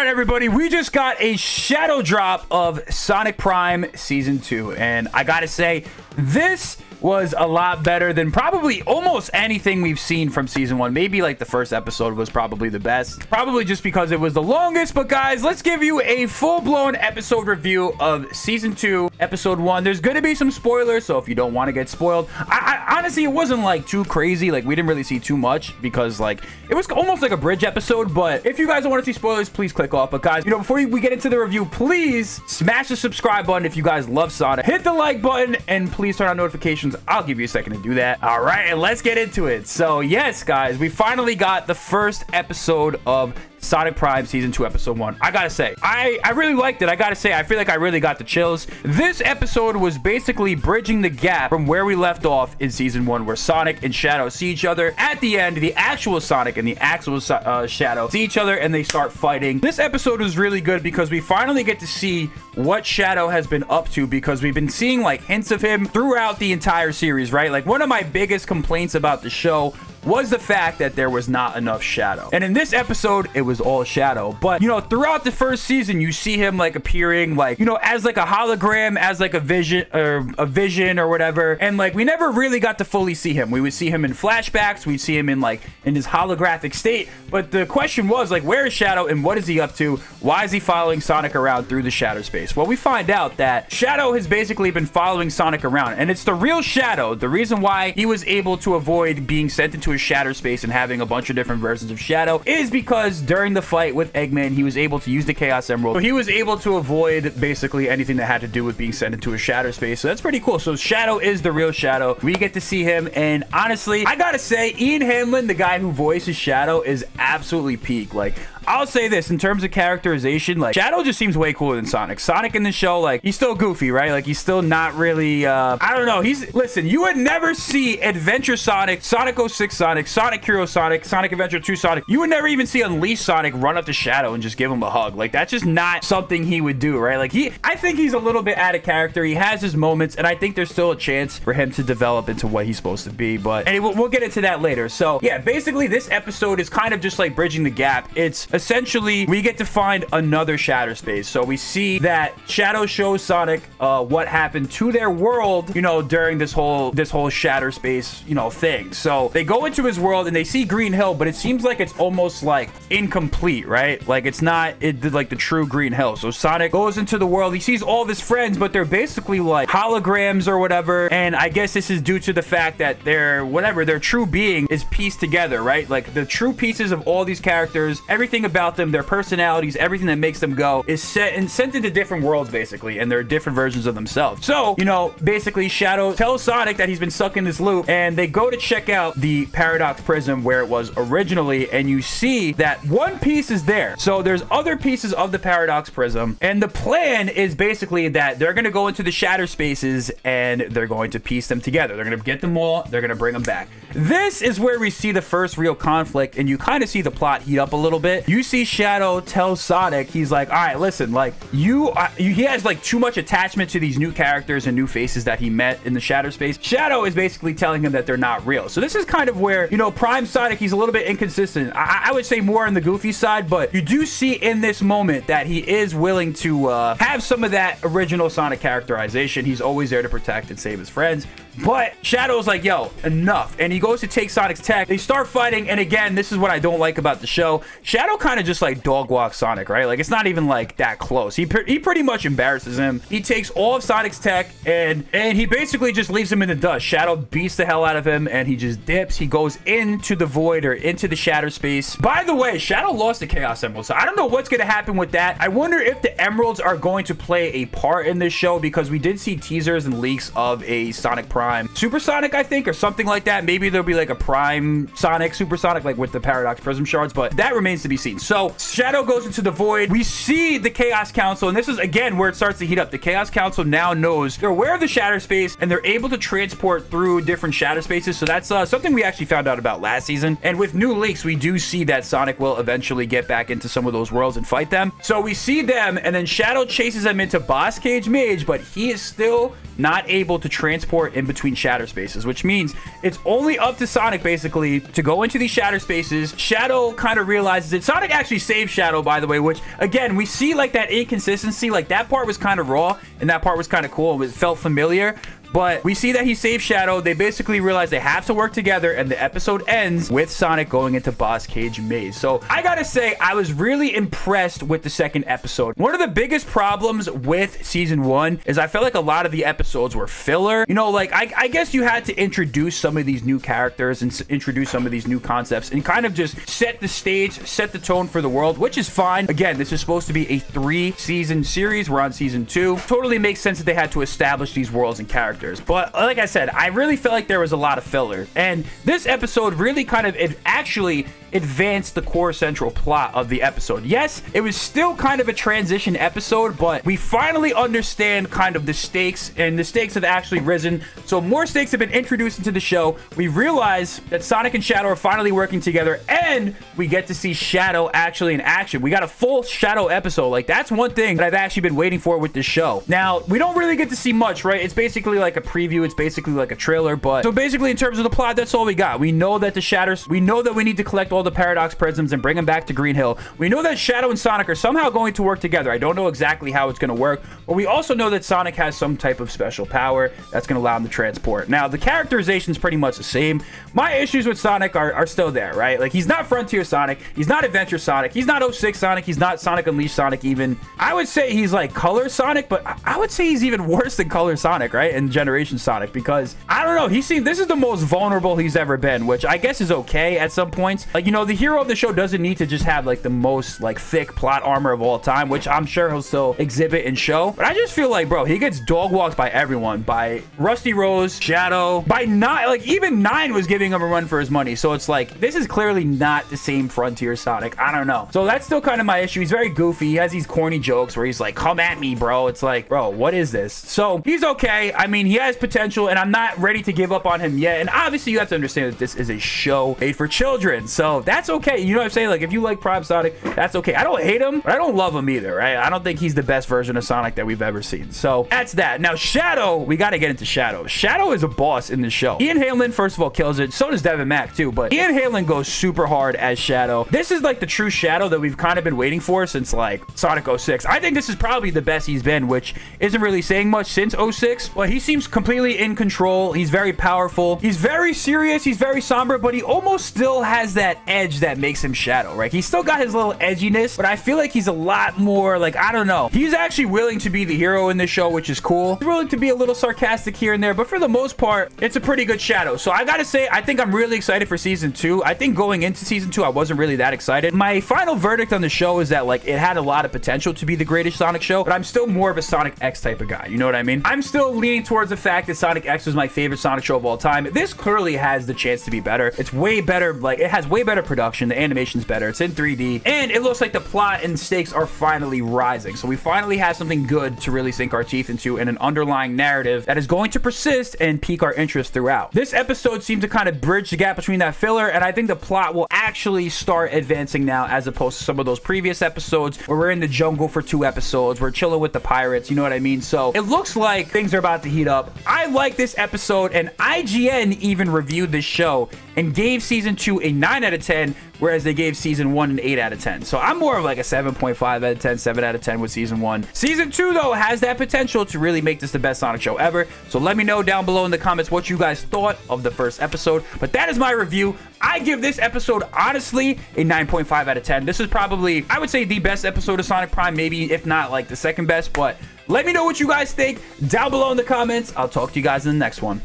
right, everybody, we just got a shadow drop of Sonic Prime Season 2, and I gotta say, this was a lot better than probably almost anything we've seen from Season 1. Maybe, like, the first episode was probably the best. Probably just because it was the longest, but guys, let's give you a full-blown episode review of Season 2, Episode 1. There's gonna be some spoilers, so if you don't want to get spoiled, I honestly, it wasn't, like, too crazy. Like, we didn't really see too much because, like, it was almost like a bridge episode, but if you guys don't want to see spoilers, please click off. But guys, you know, before we get into the review, please smash the subscribe button if you guys love Sonic. Hit the like button, and please turn on notifications. I'll give you a second to do that. All right, and let's get into it. So, yes, guys, we finally got the first episode of Sonic Prime Season 2, Episode 1. I gotta say, I really liked it. I gotta say, I feel like I really got the chills. This episode was basically bridging the gap from where we left off in Season 1, where Sonic and Shadow see each other. At the end, the actual Sonic and the actual Shadow see each other, and they start fighting. This episode was really good because we finally get to see what Shadow has been up to, because we've been seeing, like, hints of him throughout the entire series, right? Like, one of my biggest complaints about the show was the fact that there was not enough Shadow. And in this episode, it was all Shadow. But, you know, throughout the first season, you see him, like, appearing, like, you know, as, like, a hologram, as, like, a vision or whatever. And, like, we never really got to fully see him. We would see him in flashbacks. We'd see him in, like, in his holographic state. But the question was, like, where is Shadow and what is he up to? Why is he following Sonic around through the Shadow space? Well, we find out that Shadow has basically been following Sonic around. And it's the real Shadow. The reason why he was able to avoid being sent into a shatter space and having a bunch of different versions of Shadow is because during the fight with Eggman, he was able to use the Chaos Emerald. So he was able to avoid basically anything that had to do with being sent into a shatter space. So that's pretty cool. So Shadow is the real Shadow. We get to see him, and honestly, I gotta say, Ian Hamlin, the guy who voices Shadow, is absolutely peak. Like, I'll say this, in terms of characterization, like, Shadow just seems way cooler than Sonic. Sonic in the show, like, he's still goofy, right? Like, he's still not really, I don't know. Listen, you would never see Adventure Sonic, Sonic 06 Sonic, Sonic Hero Sonic, Sonic Adventure 2 Sonic. You would never even see Unleashed Sonic run up to Shadow and just give him a hug. Like, that's just not something he would do, right? Like, I think he's a little bit out of character. He has his moments, and I think there's still a chance for him to develop into what he's supposed to be, but anyway, we'll get into that later. So, yeah, basically, this episode is kind of just like bridging the gap. It's essentially, we get to find another shatter space. So we see that Shadow shows Sonic what happened to their world, you know, during this whole shatter space, you know, thing. So they go into his world and they see Green Hill, but it seems like it's almost like incomplete, right? Like, it's not like the true Green Hill. So Sonic goes into the world. He sees all of his friends, but they're basically like holograms or whatever. And I guess this is due to the fact that their true being is pieced together, right? Like, the true pieces of all these characters, everything about them, their personalities, everything that makes them go is set and sent into different worlds, basically, and they're different versions of themselves. So, you know, basically, Shadow tells Sonic that he's been stuck in this loop, and they go to check out the Paradox Prism where it was originally, and you see that one piece is there. So there's other pieces of the Paradox Prism, and the plan is basically that they're going to go into the shatter spaces and they're going to piece them together. They're going to get them all, they're going to bring them back. This is where we see the first real conflict, and you kind of see the plot heat up a little bit. You see Shadow tell Sonic, he's like, all right, listen, like, he has, like, too much attachment to these new characters and new faces that he met in the shatter space. Shadow is basically telling him that they're not real. So this is kind of where, you know, Prime Sonic, he's a little bit inconsistent. I would say more on the goofy side, but you do see in this moment that he is willing to have some of that original Sonic characterization. He's always there to protect and save his friends. But Shadow's like, yo, enough. And he goes to take Sonic's tech. They start fighting. And again, this is what I don't like about the show. Shadow kind of just like dog walks Sonic, right? Like, it's not even like that close. He pretty much embarrasses him. He takes all of Sonic's tech and he basically just leaves him in the dust. Shadow beats the hell out of him and he just dips. He goes into the void or into the shatter space. By the way, Shadow lost the Chaos Emerald. So I don't know what's going to happen with that. I wonder if the Emeralds are going to play a part in this show, because we did see teasers and leaks of a Sonic Prime Supersonic, I think, or something like that. Maybe there'll be like a Prime Sonic, Supersonic, like with the Paradox Prism shards, but that remains to be seen. So Shadow goes into the void. We see the Chaos Council, and this is again where it starts to heat up. The Chaos Council now knows, they're aware of the shatter space, and they're able to transport through different shatter spaces. So that's something we actually found out about last season. And with new leaks, we do see that Sonic will eventually get back into some of those worlds and fight them. So we see them, and then Shadow chases them into Boss Cage Mage, but he is still not able to transport in between shatter spaces, which means it's only up to Sonic basically to go into these shatter spaces. Shadow kind of realizes it. Sonic actually saved Shadow, by the way, which again, we see like that inconsistency. Like that part was kind of raw and that part was kind of cool. It felt familiar. But we see that he saved Shadow. They basically realize they have to work together, and the episode ends with Sonic going into Boss Cage Maze. So I gotta say, I was really impressed with the second episode. One of the biggest problems with season 1 is I felt like a lot of the episodes were filler. You know, like I guess you had to introduce some of these new characters and introduce some of these new concepts and kind of just set the stage, set the tone for the world, which is fine. Again, this is supposed to be a 3-season series. We're on season 2. Totally makes sense that they had to establish these worlds and characters. But like I said, I really felt like there was a lot of filler, and this episode really kind of actually advanced the core central plot of the episode. Yes, it was still kind of a transition episode, but we finally understand kind of the stakes, and the stakes have actually risen. So more stakes have been introduced into the show. We realize that Sonic and Shadow are finally working together, and we get to see Shadow actually in action. We got a full Shadow episode. Like, that's one thing that I've actually been waiting for with this show. Now, we don't really get to see much, right? It's basically like a preview. It's basically like a trailer, but so basically in terms of the plot, that's all we got. We know that the Shatters, we know that we need to collect all the Paradox Prisms and bring them back to Green Hill. We know that Shadow and Sonic are somehow going to work together. I don't know exactly how it's going to work, but we also know that Sonic has some type of special power that's going to allow him to transport. Now, the characterization is pretty much the same. My issues with Sonic are still there, right? Like, he's not Frontier Sonic. He's not Adventure Sonic. He's not 06 Sonic. He's not Sonic Unleashed Sonic even. I would say he's like Color Sonic, but I would say he's even worse than Color Sonic, right? And Generation Sonic, because I don't know. This is the most vulnerable he's ever been, which I guess is okay at some points. Like, you know, the hero of the show doesn't need to just have like the most like thick plot armor of all time, which I'm sure he'll still exhibit and show. But I just feel like, bro, he gets dog walked by everyone, by Rusty Rose, Shadow, by Nine. Like, even Nine was giving him a run for his money. So it's like, this is clearly not the same Frontier Sonic. I don't know. So that's still kind of my issue. He's very goofy. He has these corny jokes where he's like, come at me, bro. It's like, bro, what is this? So he's okay. I mean, he has potential, and I'm not ready to give up on him yet. And obviously, you have to understand that this is a show made for children. So that's okay. You know what I'm saying? Like, if you like Prime Sonic, that's okay. I don't hate him, but I don't love him either, right? I don't think he's the best version of Sonic that we've ever seen. So that's that. Now, Shadow, we got to get into Shadow. Shadow is a boss in the show. Ian Hamlin, first of all, kills it. So does Devin Mack, too. But Ian Hamlin goes super hard as Shadow. This is like the true Shadow that we've kind of been waiting for since like Sonic 06. I think this is probably the best he's been, which isn't really saying much since 06. But he seems completely in control. He's very powerful. He's very serious. He's very somber, but he almost still has that edge that makes him Shadow, right? He's still got his little edginess, but I feel like he's a lot more like, I don't know. He's actually willing to be the hero in this show, which is cool. He's willing to be a little sarcastic here and there, but for the most part, it's a pretty good Shadow. So I gotta say, I think I'm really excited for season 2. I think going into season 2, I wasn't really that excited. My final verdict on the show is that like it had a lot of potential to be the greatest Sonic show, but I'm still more of a Sonic X type of guy. You know what I mean? I'm still leaning towards the fact that Sonic X was my favorite Sonic show of all time. This clearly has the chance to be better. It's way better. Like, it has way better production. The animation's better. It's in 3D, and it looks like the plot and stakes are finally rising. So we finally have something good to really sink our teeth into, and an underlying narrative that is going to persist and pique our interest throughout. This episode seemed to kind of bridge the gap between that filler, and I think the plot will actually start advancing now, as opposed to some of those previous episodes where we're in the jungle for 2 episodes. We're chilling with the pirates. You know what I mean? So it looks like things are about to heat up. I like this episode, and IGN even reviewed this show and gave season 2 a 9 out of 10, whereas they gave season 1 an 8 out of 10. So I'm more of like a 7.5 out of 10, 7 out of 10 with season 1. Season 2, though, has that potential to really make this the best Sonic show ever. So let me know down below in the comments what you guys thought of the first episode. But that is my review. I give this episode, honestly, a 9.5 out of 10. This is probably, I would say, the best episode of Sonic Prime, maybe if not like the second best. But let me know what you guys think down below in the comments. I'll talk to you guys in the next one.